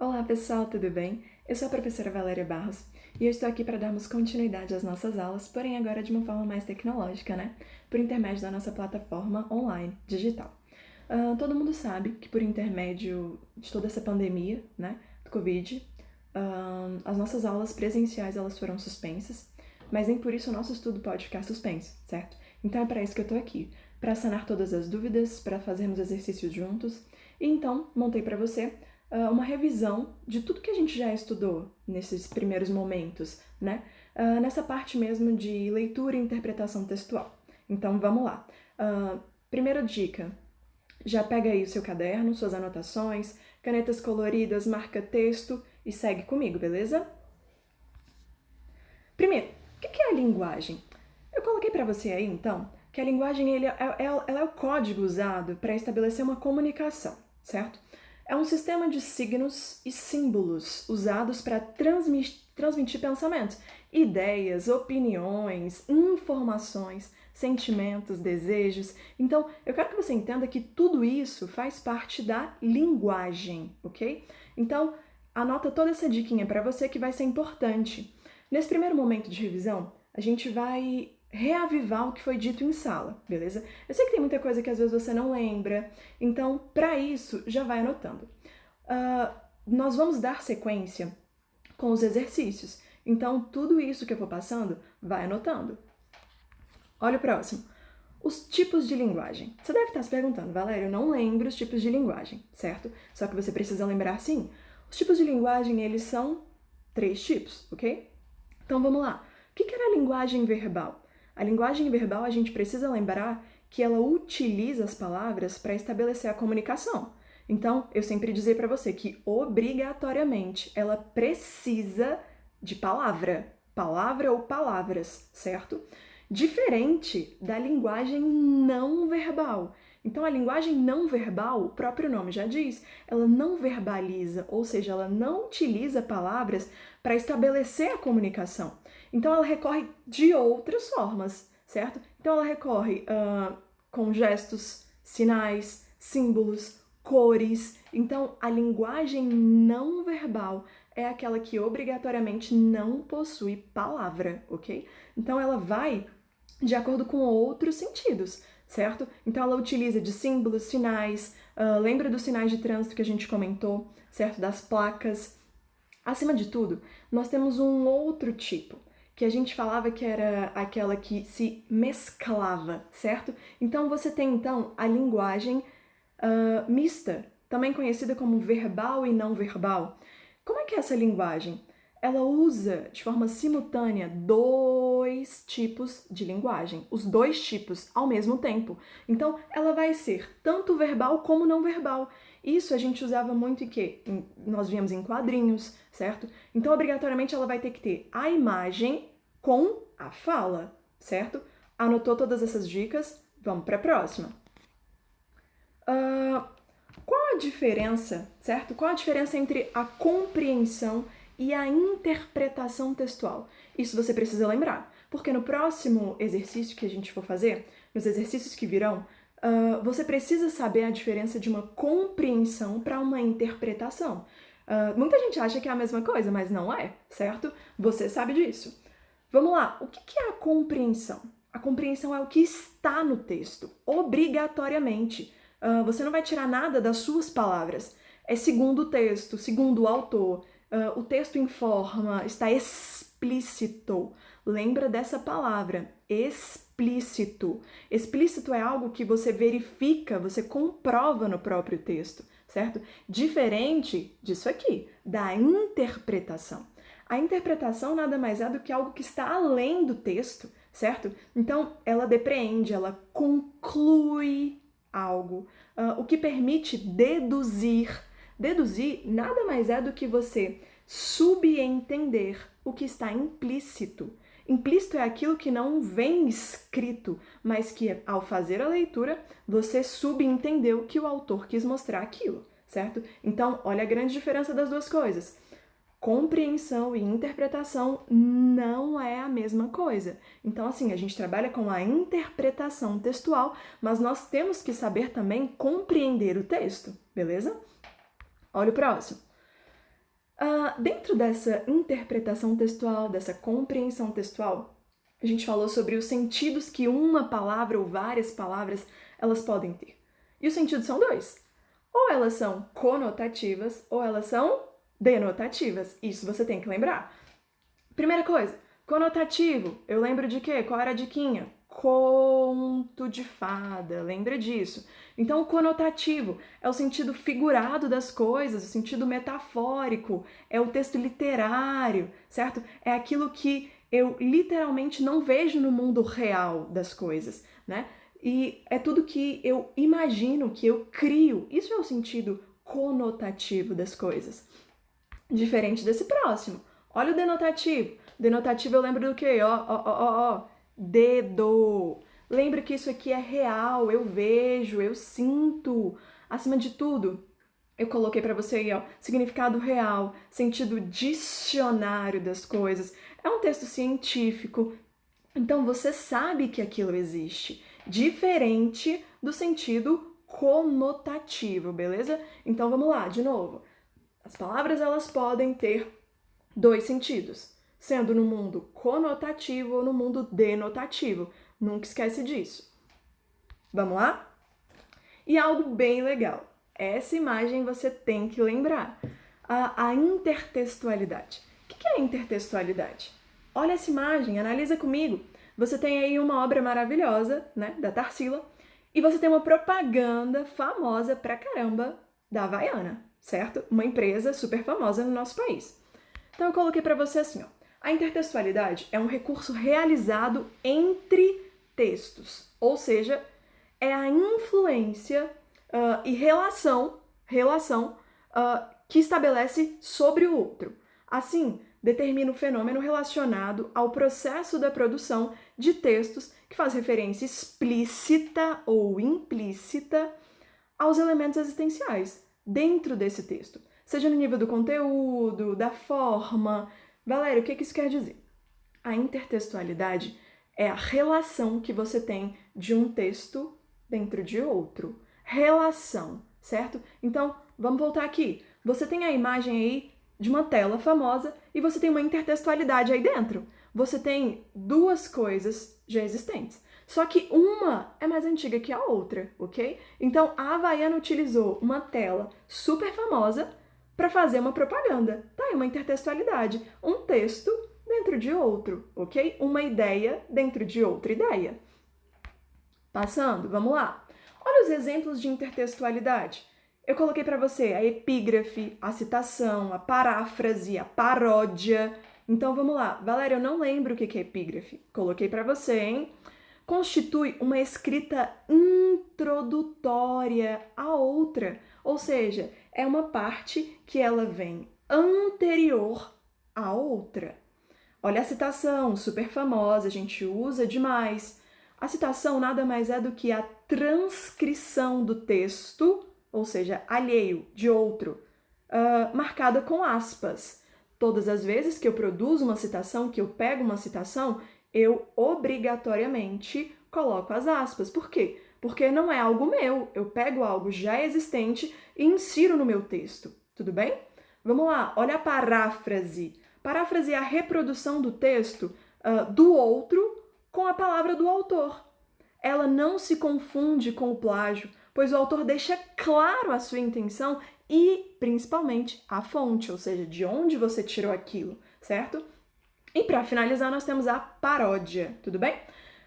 Olá pessoal, tudo bem? Eu sou a professora Valéria Barros e eu estou aqui para darmos continuidade às nossas aulas, porém agora de uma forma mais tecnológica, né? Por intermédio da nossa plataforma online, digital. Todo mundo sabe que por intermédio de toda essa pandemia, né, do Covid, as nossas aulas presenciais elas foram suspensas, mas nem por isso o nosso estudo pode ficar suspenso, certo? Então é para isso que eu estou aqui, para sanar todas as dúvidas, para fazermos exercícios juntos. E então montei para você uma revisão de tudo que a gente já estudou nesses primeiros momentos, né? Nessa parte mesmo de leitura e interpretação textual. Então, vamos lá. Primeira dica, já pega aí o seu caderno, suas anotações, canetas coloridas, marca texto e segue comigo, beleza? Primeiro, o que é a linguagem? Eu coloquei para você aí, então, que a linguagem ela é o código usado para estabelecer uma comunicação, certo? É um sistema de signos e símbolos usados para transmitir pensamentos, ideias, opiniões, informações, sentimentos, desejos. Então, eu quero que você entenda que tudo isso faz parte da linguagem, ok? Então, anota toda essa diquinha para você que vai ser importante. Nesse primeiro momento de revisão, a gente vai reavivar o que foi dito em sala, beleza? Eu sei que tem muita coisa que às vezes você não lembra, então, para isso, já vai anotando. Nós vamos dar sequência com os exercícios, então tudo isso que eu vou passando, vai anotando. Olha o próximo. Os tipos de linguagem. Você deve estar se perguntando, Valéria, eu não lembro os tipos de linguagem, certo? Só que você precisa lembrar sim. Os tipos de linguagem, eles são 3 tipos, ok? Então vamos lá. O que era a linguagem verbal? A linguagem verbal, a gente precisa lembrar que ela utiliza as palavras para estabelecer a comunicação. Então, eu sempre dizer para você que obrigatoriamente ela precisa de palavra ou palavras, certo? Diferente da linguagem não verbal. Então, a linguagem não verbal, o próprio nome já diz, ela não verbaliza, ou seja, ela não utiliza palavras para estabelecer a comunicação. Então, ela recorre de outras formas, certo? Então, ela recorre com gestos, sinais, símbolos, cores. Então, a linguagem não verbal é aquela que obrigatoriamente não possui palavra, ok? Então, ela vai de acordo com outros sentidos, certo? Então ela utiliza de símbolos, sinais, lembra dos sinais de trânsito que a gente comentou, certo? Das placas. Acima de tudo, nós temos um outro tipo, que a gente falava que era aquela que se mesclava, certo? Então você tem então a linguagem mista, também conhecida como verbal e não verbal. Como é que é essa linguagem? Ela usa de forma simultânea 2 tipos de linguagem, os 2 tipos ao mesmo tempo. Então, ela vai ser tanto verbal como não verbal. Isso a gente usava muito em quê? Nós víamos em quadrinhos, certo? Então, obrigatoriamente, ela vai ter que ter a imagem com a fala, certo? Anotou todas essas dicas? Vamos para a próxima. Qual a diferença, certo? Qual a diferença entre a compreensão e a interpretação textual? Isso você precisa lembrar, porque no próximo exercício que a gente for fazer, nos exercícios que virão, você precisa saber a diferença de uma compreensão para uma interpretação. Muita gente acha que é a mesma coisa, mas não é, certo? Você sabe disso. Vamos lá, o que é a compreensão? A compreensão é o que está no texto, obrigatoriamente. Você não vai tirar nada das suas palavras. É segundo o texto, segundo o autor. O texto informa, está explícito. Lembra dessa palavra, explícito. Explícito é algo que você verifica, você comprova no próprio texto, certo? Diferente disso aqui, da interpretação. A interpretação nada mais é do que algo que está além do texto, certo? Então, ela depreende, ela conclui algo, o que permite deduzir. Deduzir nada mais é do que você subentender o que está implícito. Implícito é aquilo que não vem escrito, mas que ao fazer a leitura você subentendeu que o autor quis mostrar aquilo, certo? Então, olha a grande diferença das duas coisas. Compreensão e interpretação não é a mesma coisa. Então, assim, a gente trabalha com a interpretação textual, mas nós temos que saber também compreender o texto, beleza? Olha o próximo. Dentro dessa interpretação textual, dessa compreensão textual, a gente falou sobre os sentidos que uma palavra ou várias palavras elas podem ter. E os sentidos são dois. Ou elas são conotativas ou elas são denotativas. Isso você tem que lembrar. Primeira coisa, conotativo. Eu lembro de quê? Qual era a diquinha? Conto de fada, lembra disso. Então, o conotativo é o sentido figurado das coisas, o sentido metafórico, é o texto literário, certo? É aquilo que eu literalmente não vejo no mundo real das coisas, né? E é tudo que eu imagino, que eu crio. Isso é o sentido conotativo das coisas. Diferente desse próximo. Olha o denotativo. Denotativo eu lembro do quê? Ó. Dedo. Lembra que isso aqui é real, eu vejo, eu sinto. Acima de tudo, eu coloquei para você aí, ó, significado real, sentido dicionário das coisas. É um texto científico, então você sabe que aquilo existe, diferente do sentido conotativo, beleza? Então vamos lá, de novo. As palavras elas podem ter dois sentidos, sendo no mundo conotativo ou no mundo denotativo. Nunca esquece disso. Vamos lá? E algo bem legal. Essa imagem você tem que lembrar. A intertextualidade. O que é a intertextualidade? Olha essa imagem, analisa comigo. Você tem aí uma obra maravilhosa, né, da Tarsila, e você tem uma propaganda famosa pra caramba da Havaiana, certo? Uma empresa super famosa no nosso país. Então eu coloquei para você assim, ó. A intertextualidade é um recurso realizado entre textos, ou seja, é a influência e relação que estabelece sobre o outro. Assim, determina o fenômeno relacionado ao processo da produção de textos que faz referência explícita ou implícita aos elementos existenciais dentro desse texto, seja no nível do conteúdo, da forma. Valério, o que isso quer dizer? A intertextualidade é a relação que você tem de um texto dentro de outro. Relação, certo? Então, vamos voltar aqui. Você tem a imagem aí de uma tela famosa e você tem uma intertextualidade aí dentro. Você tem duas coisas já existentes. Só que uma é mais antiga que a outra, ok? Então, a Havaiana utilizou uma tela super famosa para fazer uma propaganda. Tá aí uma intertextualidade. Um texto dentro de outro, ok? Uma ideia dentro de outra ideia. Passando, vamos lá. Olha os exemplos de intertextualidade. Eu coloquei para você a epígrafe, a citação, a paráfrase, a paródia. Então vamos lá. Valéria, eu não lembro o que é epígrafe. Coloquei para você, hein? Constitui uma escrita introdutória à outra, ou seja, é uma parte que ela vem anterior à outra. Olha a citação, super famosa, a gente usa demais. A citação nada mais é do que a transcrição do texto, ou seja, alheio, de outro, marcada com aspas. Todas as vezes que eu produzo uma citação, que eu pego uma citação, eu obrigatoriamente coloco as aspas. Por quê? Porque não é algo meu. Eu pego algo já existente e insiro no meu texto. Tudo bem? Vamos lá, olha a paráfrase. Paráfrase é a reprodução do texto do outro com a palavra do autor. Ela não se confunde com o plágio, pois o autor deixa claro a sua intenção e, principalmente, a fonte, ou seja, de onde você tirou aquilo, certo? E para finalizar, nós temos a paródia, tudo bem?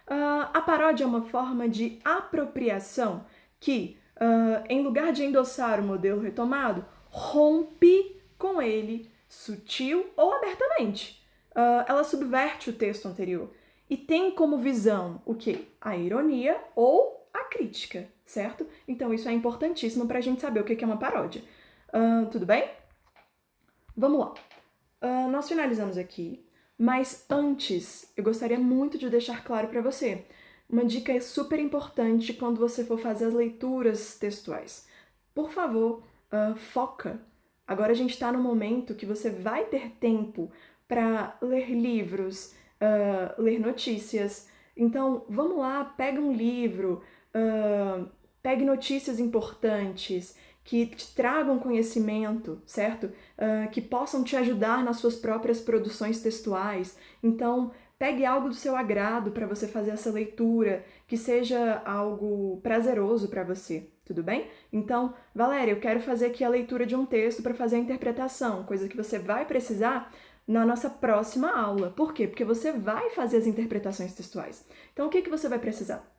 A paródia é uma forma de apropriação que, em lugar de endossar o modelo retomado, rompe com ele, sutil ou abertamente. Ela subverte o texto anterior e tem como visão o quê? A ironia ou a crítica, certo? Então isso é importantíssimo para a gente saber o que é uma paródia. Tudo bem? Vamos lá. Nós finalizamos aqui, mas antes eu gostaria muito de deixar claro para você uma dica super importante quando você for fazer as leituras textuais. Por favor, foca. Agora a gente está no momento que você vai ter tempo para ler livros, ler notícias. Então, vamos lá, pega um livro, pegue notícias importantes, que te tragam conhecimento, certo? Que possam te ajudar nas suas próprias produções textuais. Então, pegue algo do seu agrado para você fazer essa leitura, que seja algo prazeroso para você, tudo bem? Então, Valéria, eu quero fazer aqui a leitura de um texto para fazer a interpretação, coisa que você vai precisar na nossa próxima aula. Por quê? Porque você vai fazer as interpretações textuais. Então, o que você vai precisar?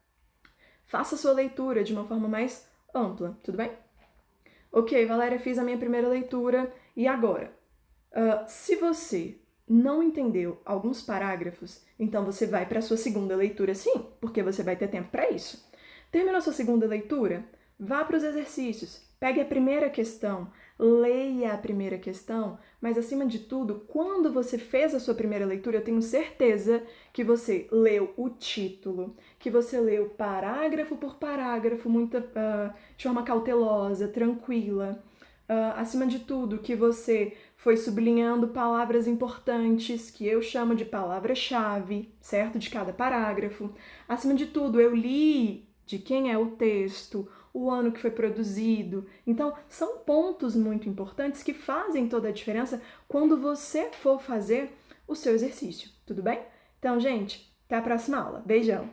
Faça a sua leitura de uma forma mais ampla, tudo bem? Ok, Valéria, fiz a minha primeira leitura e agora? Se você não entendeu alguns parágrafos, então você vai para a sua segunda leitura sim, porque você vai ter tempo para isso. Terminou sua segunda leitura? Vá para os exercícios, pegue a primeira questão, leia a primeira questão, mas acima de tudo, quando você fez a sua primeira leitura, eu tenho certeza que você leu o título, que você leu parágrafo por parágrafo, de forma cautelosa, tranquila. Acima de tudo, que você foi sublinhando palavras importantes, que eu chamo de palavra-chave, certo? De cada parágrafo. Acima de tudo, eu li de quem é o texto, o ano que foi produzido. Então, são pontos muito importantes que fazem toda a diferença quando você for fazer o seu exercício, tudo bem? Então, gente, até a próxima aula. Beijão!